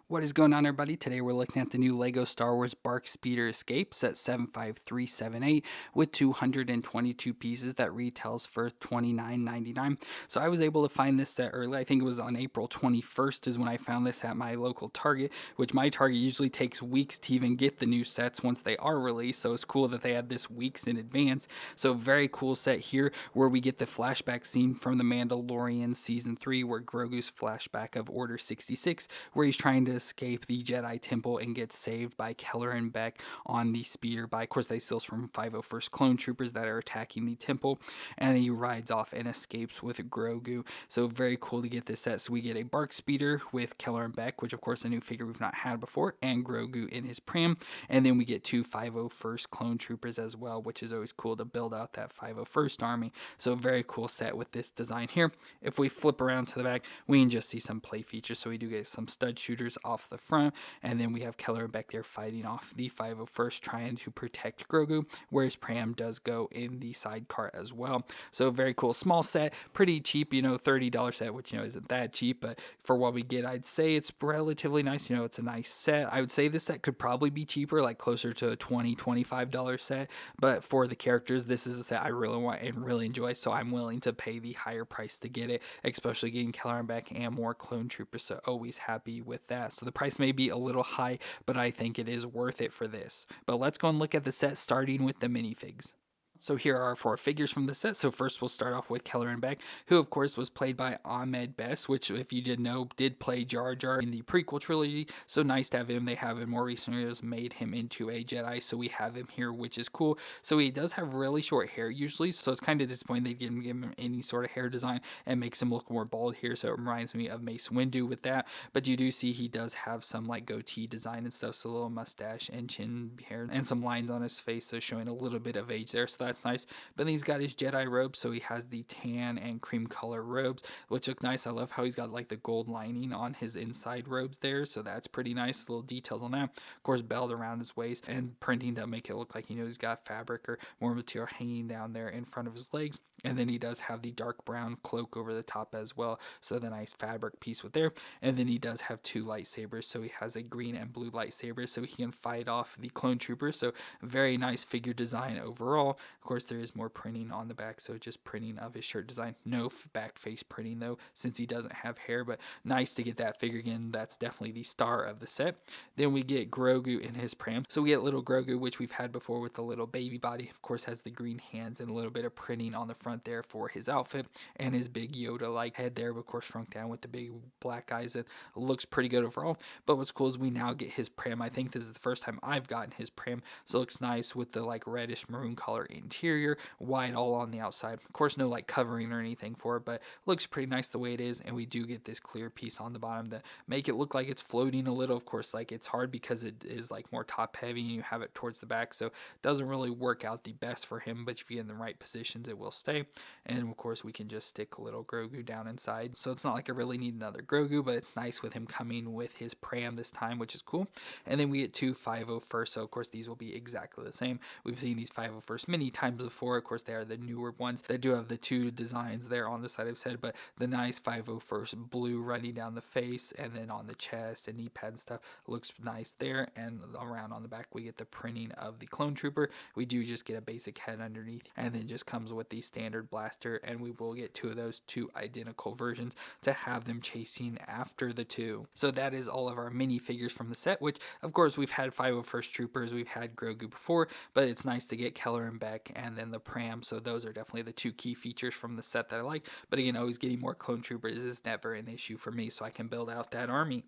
What is going on, everybody? Today we're looking at the new LEGO Star Wars BARC Speeder Escape set 75378 with 222 pieces that retails for $29.99. So I was able to find this set early. I think it was on April 21st is when I found this at my local Target, which my Target usually takes weeks to even get the new sets once they are released. So it's cool that they had this weeks in advance. So very cool set here where we get the flashback scene from the Mandalorian Season 3 where Grogu's flashback of Order 66 where he's trying to escape the Jedi Temple and get saved by Kelleran Beq on the speeder by, of course, they steals from 501st clone troopers that are attacking the temple, and he rides off and escapes with Grogu. So very cool to get this set. So we get a BARC Speeder with Kelleran Beq, which of course a new figure we've not had before, and Grogu in his pram, and then we get two 501st clone troopers as well, which is always cool to build out that 501st army. So very cool set with this design here. If we flip around to the back, we can just see some play features. So we do get some stud shooters off the front, and then we have Kelleran Beq there fighting off the 501st, trying to protect Grogu, whereas Pram does go in the sidecar as well. So very cool, small set, pretty cheap, $30 set, which isn't that cheap, but for what we get, I'd say it's relatively nice. It's a nice set. I would say this set could probably be cheaper, like closer to a $25 set, but for the characters, this is a set I really want and really enjoy, so I'm willing to pay the higher price to get it, especially getting Kelleran Beq and more clone troopers, so always happy with that. So the price may be a little high, but I think it is worth it for this. But let's go and look at the set, starting with the minifigs. So here are our four figures from the set. So first we'll start off with Kelleran Beq, who of course was played by Ahmed Best, which if you didn't know, did play Jar Jar in the prequel trilogy. So nice to have him. They have in more recent years made him into a Jedi, so we have him here, which is cool. So he does have really short hair usually, so it's kind of disappointing they didn't give him any sort of hair design and makes him look more bald here. So it reminds me of Mace Windu with that. But you do see he does have some like goatee design and stuff, so a little mustache and chin hair and some lines on his face, so showing a little bit of age there. So that's nice. But then he's got his Jedi robes, so he has the tan and cream color robes, which look nice. I love how he's got like the gold lining on his inside robes there, so that's pretty nice. Little details on that. Of course, belt around his waist and printing to make it look like he's got fabric or more material hanging down there in front of his legs. And then he does have the dark brown cloak over the top as well, so the nice fabric piece with there. And then he does have two lightsabers, so he has a green and blue lightsaber, so he can fight off the clone troopers. So very nice figure design overall. Of course, there is more printing on the back, so just printing of his shirt design. No back face printing though, since he doesn't have hair, but nice to get that figure again. That's definitely the star of the set. Then we get Grogu in his pram. So we get little Grogu, which we've had before with the little baby body. Of course, has the green hands and a little bit of printing on the front there for his outfit, and his big Yoda-like head there, but of course shrunk down with the big black eyes. It looks pretty good overall. But what's cool is we now get his pram. I think this is the first time I've gotten his pram, so it looks nice with the like reddish maroon color interior, white all on the outside. Of course, no like covering or anything for it, but looks pretty nice the way it is. And we do get this clear piece on the bottom that make it look like it's floating a little. Of course, like it's hard because it is like more top heavy and you have it towards the back, so it doesn't really work out the best for him, but if you get in the right positions, it will stay. And of course, we can just stick a little Grogu down inside, so it's not like I really need another Grogu, but it's nice with him coming with his pram this time, which is cool. And then we get two 501st, so of course these will be exactly the same. We've seen these 501st many times before. Of course, they are the newer ones that do have the two designs there on the side I've said, but the nice 501st blue running down the face and then on the chest and knee pad and stuff looks nice there. And around on the back we get the printing of the clone trooper. We do just get a basic head underneath, and then just comes with the standard blaster, and we will get two of those, two identical versions to have them chasing after the two. So that is all of our minifigures from the set, which of course we've had 501st troopers, we've had Grogu before, but it's nice to get Kelleran Beq and then the pram. So those are definitely the two key features from the set that I like. But again, always getting more clone troopers is never an issue for me, so I can build out that army.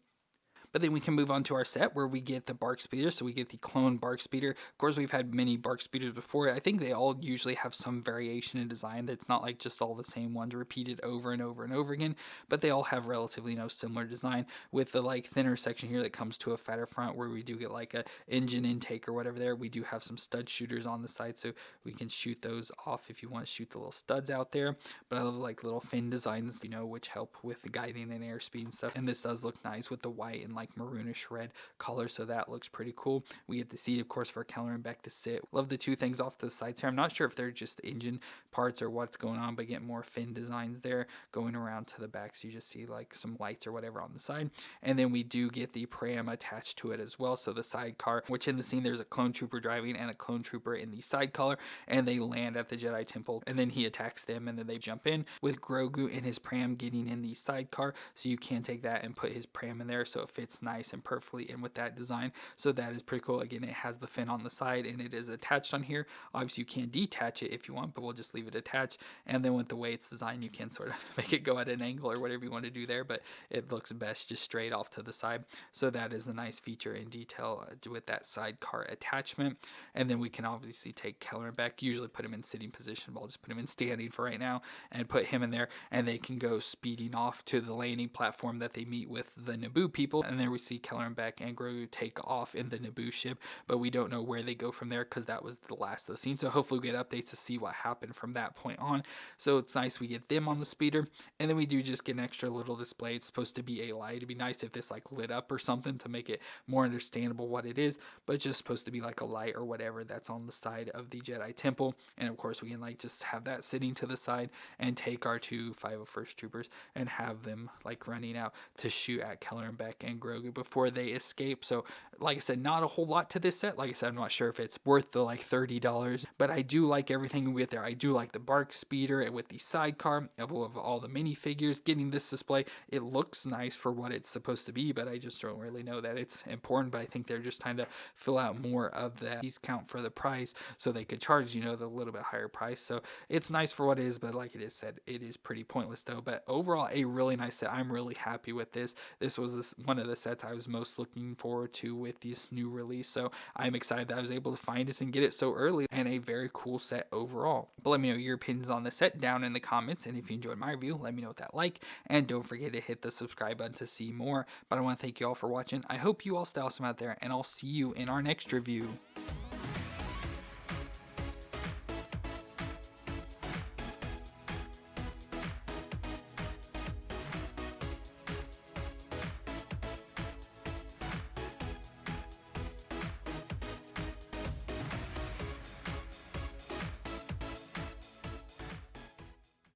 But then we can move on to our set where we get the BARC Speeder. So we get the clone BARC Speeder. Of course, we've had many BARC Speeders before. I think they all usually have some variation in design. That's not like just all the same ones repeated over and over and over again. But they all have relatively similar design, with the like thinner section here that comes to a fatter front, where we do get like a engine intake or whatever there. We do have some stud shooters on the side, so we can shoot those off if you want to shoot the little studs out there. But I love like little fin designs, which help with the guiding and airspeed and stuff. And this does look nice with the white and like maroonish red color, so that looks pretty cool. We get the seat, of course, for Kelleran Beq to sit. Love the two things off to the sides here. I'm not sure if they're just engine parts or what's going on, but get more fin designs there going around to the back, so you just see like some lights or whatever on the side. And then we do get the pram attached to it as well, so the sidecar, which in the scene there's a clone trooper driving and a clone trooper in the sidecar, and they land at the Jedi Temple, and then he attacks them, and then they jump in with Grogu in his pram getting in the sidecar, so you can take that and put his pram in there, so it fits nice and perfectly in with that design. So that is pretty cool. Again, it has the fin on the side and it is attached on here. Obviously you can detach it if you want, but we'll just leave it attached. And then with the way it's designed, you can sort of make it go at an angle or whatever you want to do there, but it looks best just straight off to the side. So that is a nice feature in detail with that sidecar attachment. And then we can obviously take Kelleran Beq, usually put him in sitting position, but I'll just put him in standing for right now and put him in there, and they can go speeding off to the landing platform that they meet with the Naboo people. And there we see Kelleran Beq and Grogu take off in the Naboo ship, but we don't know where they go from there because that was the last of the scene. So hopefully we get updates to see what happened from that point on. So it's nice we get them on the speeder, and then we do just get an extra little display. It's supposed to be a light. It'd be nice if this like lit up or something to make it more understandable what it is, but it's just supposed to be like a light or whatever that's on the side of the Jedi Temple. And of course we can like just have that sitting to the side and take our two 501st troopers and have them like running out to shoot at Kelleran Beq and Grogu before they escape. So like I said, not a whole lot to this set. Like I said, I'm not sure if it's worth the like $30, but I do like everything we get there. I do like the BARC Speeder and with the sidecar of all the minifigures getting this display. It looks nice for what it's supposed to be, but I just don't really know that it's important. But I think they're just trying to fill out more of that discount for the price so they could charge, you know, the little bit higher price. So it's nice for what it is, but like it is said, it is pretty pointless though. But overall, a really nice set. I'm really happy with this. This was one of the sets I was most looking forward to with this new release. So I'm excited that I was able to find this and get it so early, and a very cool set overall. But let me know your opinions on the set down in the comments, and if you enjoyed my review, let me know what that like, and don't forget to hit the subscribe button to see more. But I want to thank you all for watching. I hope you all stay awesome out there, and I'll see you in our next review.